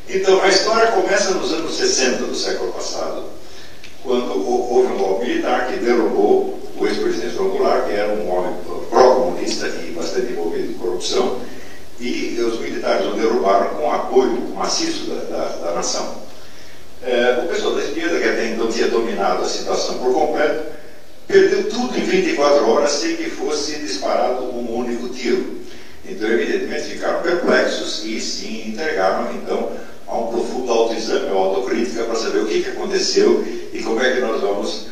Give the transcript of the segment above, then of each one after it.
Então, a história começa nos anos 60 do século passado, quando houve um golpe militar que derrubou o ex-presidente João Goulart, que era um homem pró-comunista e bastante envolvido em corrupção, e os militares o derrubaram com apoio maciço da nação. O pessoal da esquerda, que até então tinha dominado a situação por completo, perdeu tudo em 24 horas sem que fosse disparado um único tiro. Então, evidentemente, ficaram perplexos e se entregaram, então, a um profundo autoexame ou autocrítica para saber o que aconteceu e como é que nós vamos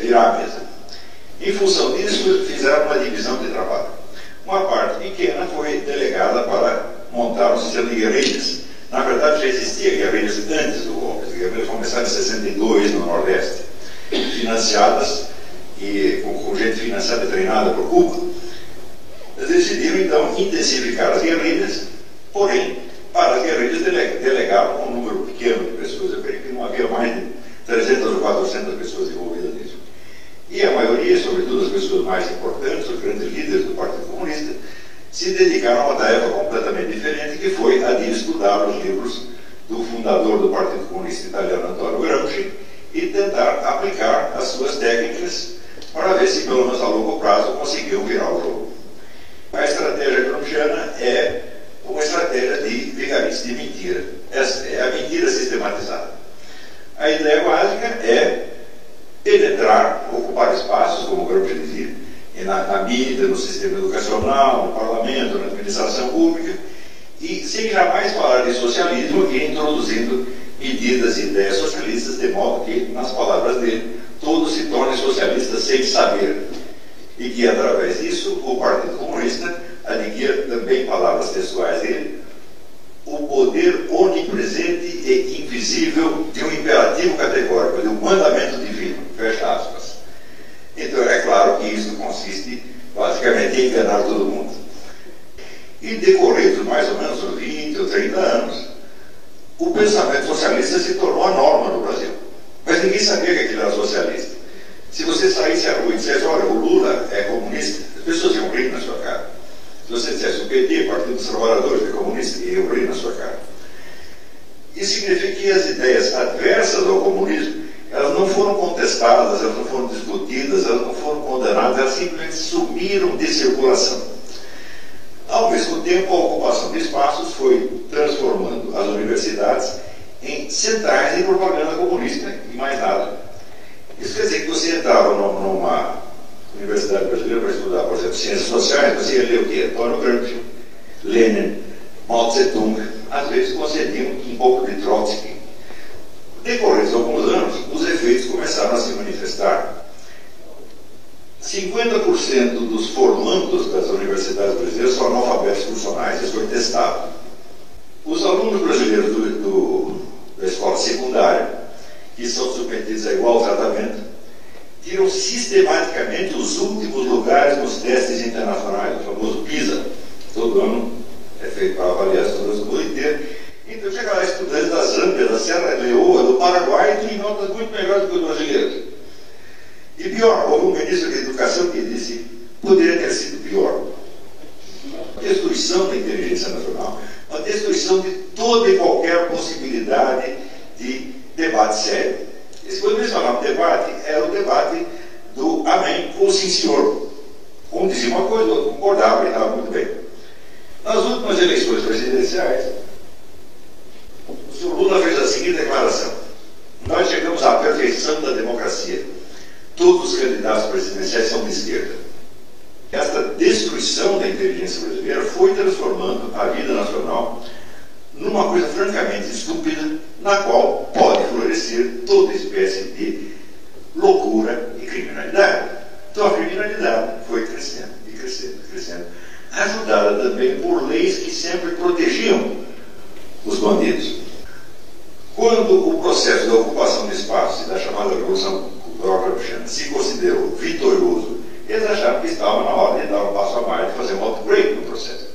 virar a mesa. Em função disso, fizeram uma divisão de trabalho. Uma parte pequena foi delegada para montar um sistema de guerrilhas. Na verdade, já existia guerrilhas antes do golpe. As guerrilhas começaram em 62 no Nordeste, financiadas e com gente financiada e treinada por Cuba. Eles decidiram, então, intensificar as guerrilhas, porém, para as guerrilhas delegaram um número pequeno de pessoas. Eu creio que não havia mais de 300 ou 400 pessoas envolvidas nisso. E a maioria, sobretudo as pessoas mais importantes, os grandes líderes do Partido Comunista, se dedicaram a uma tarefa completamente diferente, que foi a de estudar os livros do fundador do Partido Comunista Italiano, Antonio Gramsci, e tentar aplicar as suas técnicas para ver se, pelo menos a longo prazo, conseguiam virar o jogo. A estratégia gramsciana é uma estratégia de vigarista, de mentira. Essa é a mentira sistematizada. A ideia básica é penetrar, ocupar espaços, como o Gramsci dizia, na mídia, no sistema educacional, no parlamento, na administração pública, e sem jamais falar de socialismo e introduzindo medidas e ideias socialistas, de modo que, nas palavras dele, todos se tornem socialistas sem saber. E que, através disso, o Partido Comunista adquira, também palavras textuais dele, o poder onipresente e invisível de um imperativo categórico, de um mandamento divino, fecha aspas. Então, é claro que isso consiste, basicamente, em enganar todo mundo. E decorridos mais ou menos uns 20 ou 30 anos, o pensamento socialista se tornou a norma no Brasil. Mas ninguém sabia que aquilo era socialista. Se você saísse à rua e dissesse, olha, o Lula é comunista, as pessoas iam rir na sua cara. Se você dissesse, o PT, Partido dos Trabalhadores, é comunista, iam rir na sua cara. Isso significa que as ideias adversas ao comunismo, elas não foram contestadas, elas não foram discutidas, elas não foram condenadas, elas simplesmente sumiram de circulação. Ao mesmo tempo, a ocupação de espaços foi transformando as universidades em centrais de propaganda comunista e mais nada. Isso quer dizer que você entrava numa universidade brasileira para estudar, por exemplo, ciências sociais, você ia ler o quê? Antonio Gramsci, Lenin, Mao Tse-tung, às vezes concediam um pouco de Trotsky. Decorridos alguns anos, os efeitos começaram a se manifestar. 50% dos formandos das universidades brasileiras são analfabetos funcionais, isso foi testado. Os alunos brasileiros da escola secundária, que são submetidos a igual tratamento, tiram sistematicamente os últimos lugares nos testes internacionais, o famoso PISA. Todo ano é feito para avaliar estudantes do mundo inteiro. Então chega lá estudantes da Zâmbia, da Serra Leoa, do Paraguai, e tem notas muito melhores do que os brasileiros. E pior, houve um ministro de Educação que disse, poderia ter sido pior. A destruição da inteligência nacional, a destruição de toda e qualquer possibilidade de debate sério. E quando eles falavam debate, era o debate do amém, ou sim senhor. Um dizia uma coisa, o outro concordava e estava muito bem. Nas últimas eleições presidenciais, o senhor Lula fez a seguinte declaração: nós chegamos à perfeição da democracia. Todos os candidatos presidenciais são de esquerda. Esta destruição da inteligência brasileira foi transformando a vida nacional numa coisa francamente estúpida, na qual pode florescer toda espécie de loucura e criminalidade. Então a criminalidade foi crescendo e crescendo e crescendo, ajudada também por leis que sempre protegiam os bandidos. Quando o processo da ocupação de espaços e da chamada Revolução Cultural Gramsciana se considerou vitorioso, eles acharam que estava na hora de dar um passo a mais, de fazer um outbreak no processo.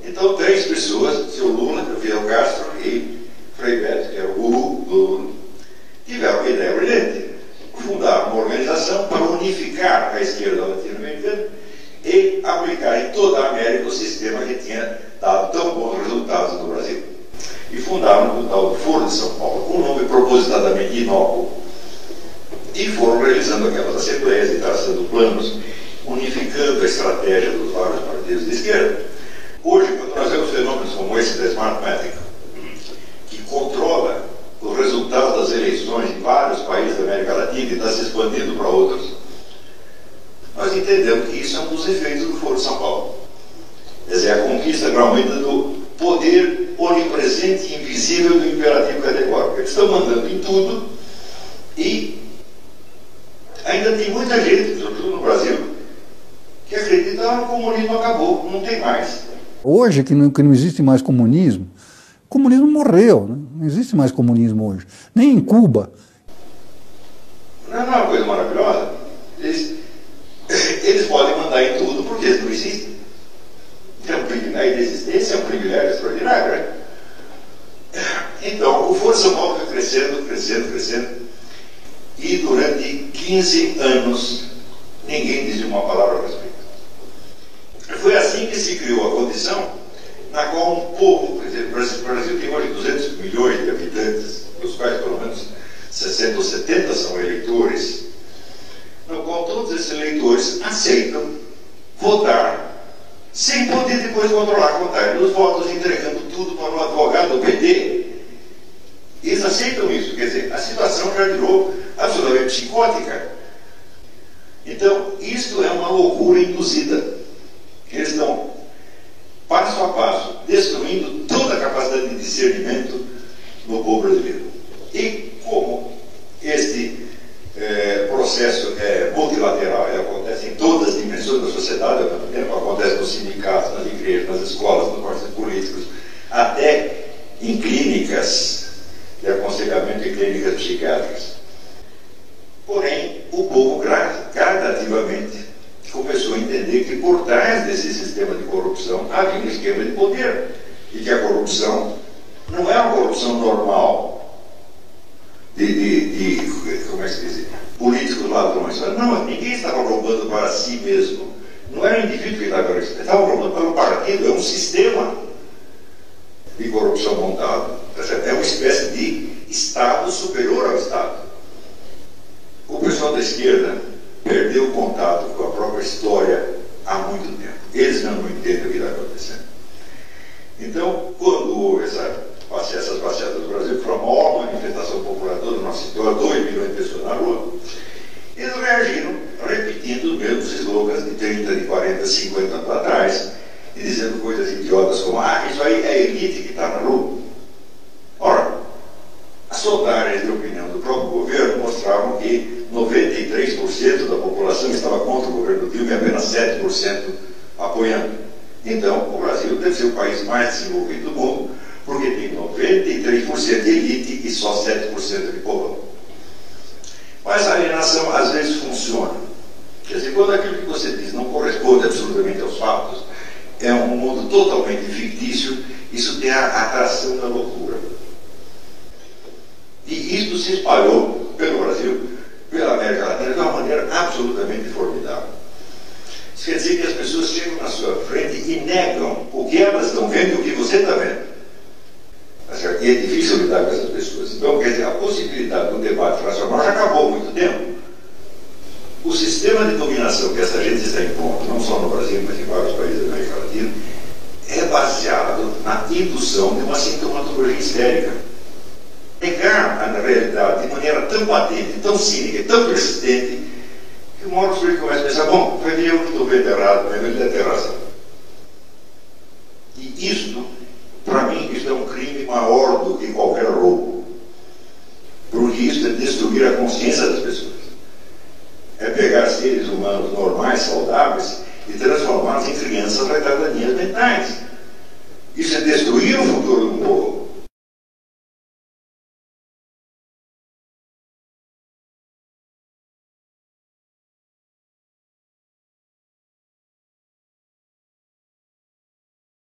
Então, 3 pessoas, o seu Lula, o Fidel Castro e Frei Beto, que era o guru do Lula, tiveram uma ideia brilhante: fundar uma organização para unificar a esquerda latino-americana e aplicar em toda a América o sistema que tinha dado tão bons resultados no Brasil. e fundaram o tal Foro de São Paulo, com um nome propositadamente inócuo, e foram realizando aquelas assembleias e traçando planos, unificando a estratégia dos vários partidos de esquerda. Hoje, quando nós vemos fenômenos como esse da Smartmatic, que controla os resultados das eleições em vários países da América Latina e está se expandindo para outros, nós entendemos que isso é um dos efeitos do Foro de São Paulo. Quer dizer, a conquista gradualmente do poder onipresente e invisível do imperativo categórico. Eles estão mandando em tudo e ainda tem muita gente, sobretudo no Brasil, que acredita que o comunismo acabou, não tem mais. Hoje, que não existe mais comunismo, o comunismo morreu, né? Não existe mais comunismo hoje, nem em Cuba. Não é uma coisa maravilhosa? Eles podem mandar em tudo porque eles não existem. Então, a inexistência é um privilégio extraordinário, né? Então, o Foro de São Paulo foi crescendo, crescendo, crescendo, e durante 15 anos ninguém dizia uma palavra a respeito. Foi assim que se criou a condição na qual um povo, quer dizer, o Brasil tem hoje 200 milhões de habitantes, dos quais pelo menos 60 ou 70 são eleitores, no qual todos esses eleitores aceitam votar sem poder depois controlar a contagem dos votos, entregando tudo para o advogado do PT. Eles aceitam isso, quer dizer, a situação já virou absolutamente psicótica. Então, isto é uma loucura induzida. Eles estão, passo a passo, destruindo toda a capacidade de discernimento no povo brasileiro. E como este processo é multilateral, acontece em todas as dimensões da sociedade, ao mesmo tempo acontece nos sindicatos, nas igrejas, nas escolas, nos partidos políticos, até em clínicas de aconselhamento e clínicas psiquiátricas. Porém, o povo gradativamente começou a entender que por trás desse sistema de corrupção havia um esquema de poder e que a corrupção não é uma corrupção normal como é que se diz, políticos ladrões. Não, ninguém estava roubando para si mesmo. Não era o indivíduo que estava roubando, estava roubando para o partido. É um sistema de corrupção montado. É uma espécie de Estado superior ao Estado. O pessoal da esquerda perdeu o contato com a própria história há muito tempo. Eles não entendem o que está acontecendo. Então, quando houve essas passeatas do Brasil, que foi a maior manifestação popular toda a nossa história, 2 milhões de pessoas na rua, eles reagiram repetindo os mesmos slogans de 30, de 40, 50 anos atrás, e dizendo coisas idiotas como: isso aí é a elite que está na rua. Ora, as sondagens de opinião do próprio governo mostravam que 93% da população estava contra o governo Dilma e apenas 7% apoiando. Então, o Brasil deve ser o país mais desenvolvido do mundo, porque tem 93% de elite e só 7% de povão. Mas a alienação às vezes funciona. Quer dizer, quando aquilo que você diz não corresponde absolutamente aos fatos, é um mundo totalmente fictício, isso tem a atração da loucura. E isso se espalhou pelo Brasil, pela América Latina, de uma maneira absolutamente formidável. Isso quer dizer que as pessoas chegam na sua frente e negam o que elas estão vendo e o que você está vendo. E é difícil lidar com essas pessoas. Então, quer dizer, a possibilidade do debate racional já acabou há muito tempo. O sistema de dominação que essa gente está impondo, não só no Brasil, mas em vários países da América Latina, é baseado na indução de uma sintomatologia histérica. Negar a realidade de maneira tão patente, tão cínica, tão persistente, que uma hora o sujeito começa a pensar: bom, foi eu que estou vendo errado, mas ele deve ter razão. E isto, para mim, isso é um crime maior do que qualquer roubo. Porque isso é destruir a consciência das pessoas. É pegar seres humanos normais, saudáveis, e transformá-los em crianças retardadinhas mentais. Isso é destruir o futuro do povo.